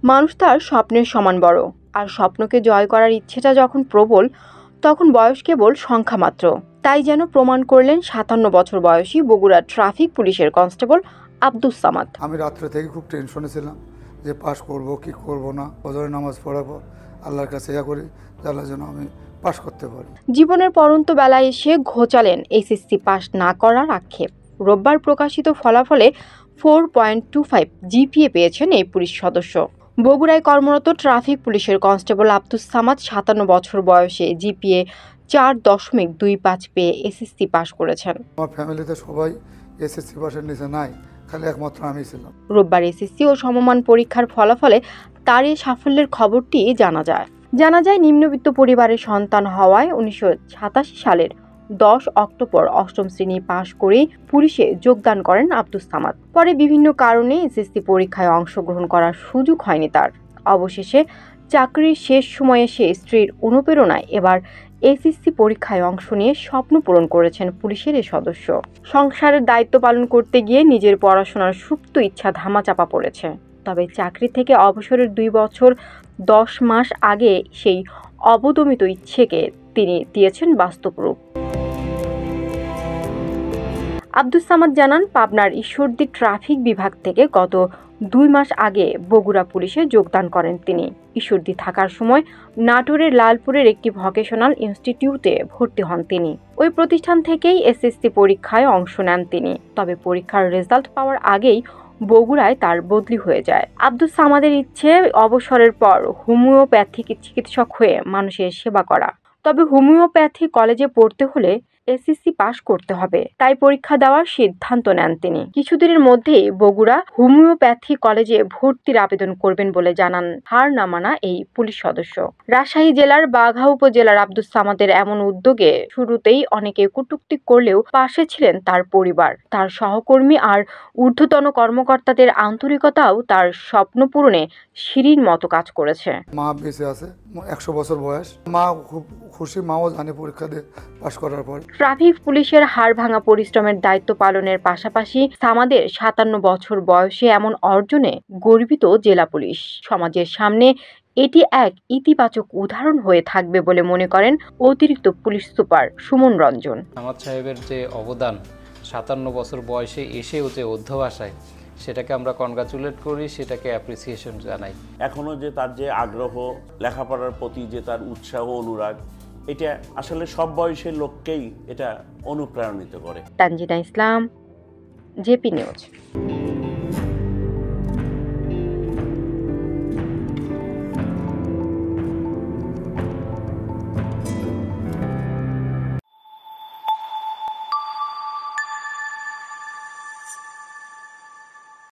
মানুষ তার স্বপ্নের সমান বড়, আর স্বপ্নকে জয় করার ইচ্ছেটা যখন প্রবল, তখন বয়স কেবল সংখ্যা মাত্র। তাই যেন প্রমাণ করলেন 57 বছর বয়সী বগুড়া ট্রাফিক পুলিশের কনস্টেবল আব্দুস সামাদ। আমি রাত্রে থেকে খুব টেনশনে ছিলাম যে পাশ করব কি করব না। ফজরের নামাজ পড়ার পর আল্লাহর কাছে করি আল্লাহ যেন আমি পাশ করতে পারি। জীবনের পরন্ত বেলায় এসে ঘোচালেন এইচএসসি পাশ না করার আক্ষেপ। রোববার প্রকাশিত ফলাফলে 4.25 জিপিএ পেয়েছেন এই পুলিশ সদস্য। বগুড়ায় কর্মরত ট্রাফিক পুলিশের কনস্টেবল আব্দুস সামাদ 57 বছর বয়সে জিপিএ 4.25 পেয়ে এসএসসি পাশ করেছেন। আমার ফ্যামিলিতে সবাই এসএসসি পাশের নিচে নাই, খালি একমাত্র আমি ছিলাম। রোববার এসএসসি ও সমমান পরীক্ষার ফলাফলে তার এই সাফল্যের খবরটি জানা যায় নিম্নবিত্ত পরিবারের সন্তান হওয়ায় 1987 সালের 10 অক্টোবর 8ম শ্রেণী পাশ করে পুলিশে যোগদান করেন আব্দুস সামাদ। পরে বিভিন্ন কারণে এসএসসি পরীক্ষায় অংশগ্রহণ করার সুযোগ হয়নি তার। অবশেষে চাকরির শেষ সময়ে এসে স্ত্রীর অনুপ্রেরণায় এবার এসএসসি পরীক্ষায় অংশ নিয়ে স্বপ্ন পূরণ করেছেন পুলিশের এই সদস্য। সংসারের দায়িত্ব পালন করতে গিয়ে নিজের পড়াশোনার সুপ্ত ইচ্ছা ধামাচাপা পড়েছে। তবে চাকরি থেকে অবসরের 2 বছর 10 মাস আগে সেই অবদমিত ইচ্ছেকে তিনি দিয়েছেন বাস্তব রূপ। আব্দুস সামাদ জানান, পাবনার ঈশ্বরদী ট্রাফিক বিভাগ থেকে গত 2 মাস আগে বগুড়া পুলিশে যোগদান করেন তিনি। ঈশ্বরদী থাকার সময় নাটোরের লালপুরের একটি ভোকেশনাল ইনস্টিটিউটে ভর্তি হন তিনি। ওই প্রতিষ্ঠান থেকেই এসএসসি পরীক্ষায় অংশ নেন তিনি। তবে পরীক্ষার রেজাল্ট পাওয়ার আগেই বগুড়ায় তার বদলি হয়ে যায়। আব্দুস সামাদের ইচ্ছে অবসরের পর হোমিওপ্যাথিক চিকিৎসক হয়ে মানুষের সেবা করা। তবে হোমিওপ্যাথি কলেজে পড়তে হলে এসএসসি পাশ করতে হবে, তাই পরীক্ষা দেওয়ার সিদ্ধান্ত নেন তিনি। কিছুদিনের মধ্যেই বগুড়া হোমিওপ্যাথি কলেজে ভর্তির আবেদন করবেন বলে জানান হার না মানা এই পুলিশ সদস্য। রাজশাহী জেলার বাঘা উপজেলার আব্দুস সামাদের এমন উদ্যোগে শুরুতেই অনেকে কটূক্তি করলেও পাশে ছিলেন তার পরিবার, তার সহকর্মী আর ঊর্ধ্বতন কর্মকর্তাদের আন্তরিকতাও তার স্বপ্ন পূরণে সিঁড়ির মতো কাজ করেছে। মা বেঁচে আছে, 100 বছর বয়স। মা খুব খুশি, মাও জানে পরীক্ষা দিয়ে পাশ করার পর। ট্রাফিক পুলিশের হাড় ভাঙা পরিশ্রমের দায়িত্ব পালনের পাশাপাশি সামাদের 57 বছর বয়সে এমন অর্জনে গর্বিত জেলা পুলিশ। সমাজের সামনে এটি এক ইতিবাচক উদাহরণ হয়ে থাকবে বলে মনে করেন অতিরিক্ত পুলিশ সুপার সুমন রঞ্জন। সামাদ সাহেবের যে অবদান 57 বছর বয়সে এসেও যে অধ্যবসায়, সেটাকে আমরা কনগ্রাচুলেট করি, সেটাকে অ্যাপ্রিসিয়েশন জানাই। এখনও যে তার যে আগ্রহ, লেখাপড়ার প্রতি যে তার উৎসাহ অনুরাগ, এটা আসলে সব বয়সের লোককেই এটা অনুপ্রাণিত করে। তানজিনা ইসলাম, জেপি নিউজ।